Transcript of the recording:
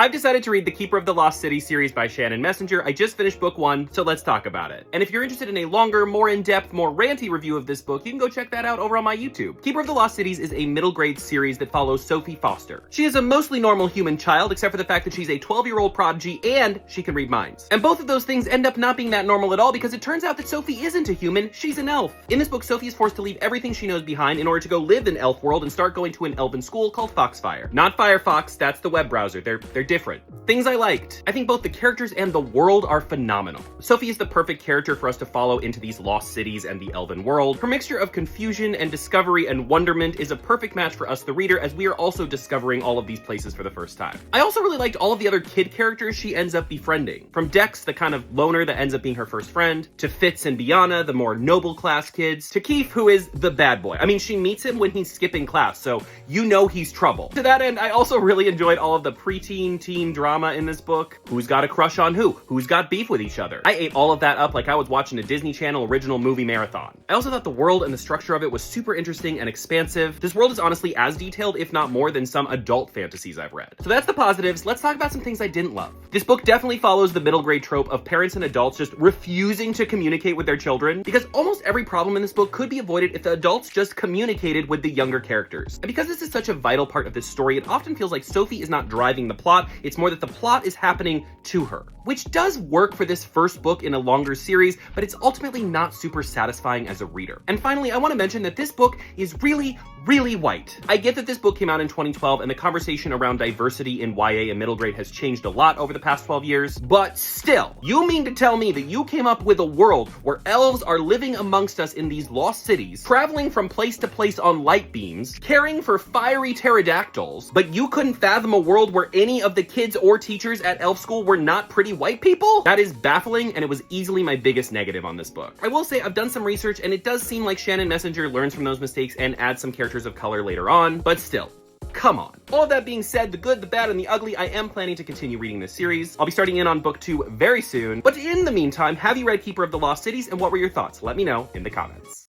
I've decided to read the Keeper of the Lost City series by Shannon Messenger. I just finished book 1, so let's talk about it. And if you're interested in a longer, more in-depth, more ranty review of this book, you can go check that out over on my YouTube. Keeper of the Lost Cities is a middle grade series that follows Sophie Foster. She is a mostly normal human child, except for the fact that she's a 12-year-old prodigy and she can read minds. And both of those things end up not being that normal at all because it turns out that Sophie isn't a human, she's an elf. In this book, Sophie is forced to leave everything she knows behind in order to go live in elf world and start going to an elven school called Foxfire. Not Firefox, that's the web browser. They're different. Things I liked. I think both the characters and the world are phenomenal. Sophie is the perfect character for us to follow into these lost cities and the elven world. Her mixture of confusion and discovery and wonderment is a perfect match for us, the reader, as we are also discovering all of these places for the first time. I also really liked all of the other kid characters she ends up befriending. From Dex, the kind of loner that ends up being her first friend, to Fitz and Biana, the more noble class kids, to Keith, who is the bad boy. I mean, she meets him when he's skipping class, so you know he's trouble. To that end, I also really enjoyed all of the preteen teen drama in this book. Who's got a crush on who? Who's got beef with each other? I ate all of that up like I was watching a Disney Channel original movie marathon. I also thought the world and the structure of it was super interesting and expansive. This world is honestly as detailed, if not more, than some adult fantasies I've read. So that's the positives. Let's talk about some things I didn't love. This book definitely follows the middle grade trope of parents and adults just refusing to communicate with their children, because almost every problem in this book could be avoided if the adults just communicated with the younger characters. And because this is such a vital part of this story, it often feels like Sophie is not driving the plot, it's more that the plot is happening to her. Which does work for this first book in a longer series, but it's ultimately not super satisfying as a reader. And finally, I want to mention that this book is really white. I get that this book came out in 2012 and the conversation around diversity in YA and middle grade has changed a lot over the past 12 years, but still, you mean to tell me that you came up with a world where elves are living amongst us in these lost cities, traveling from place to place on light beams, caring for fiery pterodactyls, but you couldn't fathom a world where any of the kids or teachers at elf school were not pretty white people? That is baffling, and it was easily my biggest negative on this book. I will say I've done some research, and it does seem like Shannon Messenger learns from those mistakes and adds some characters of color later on, but still, come on. All of that being said, the good, the bad, and the ugly, I am planning to continue reading this series. I'll be starting in on book 2 very soon, but in the meantime, have you read Keeper of the Lost Cities, and what were your thoughts? Let me know in the comments.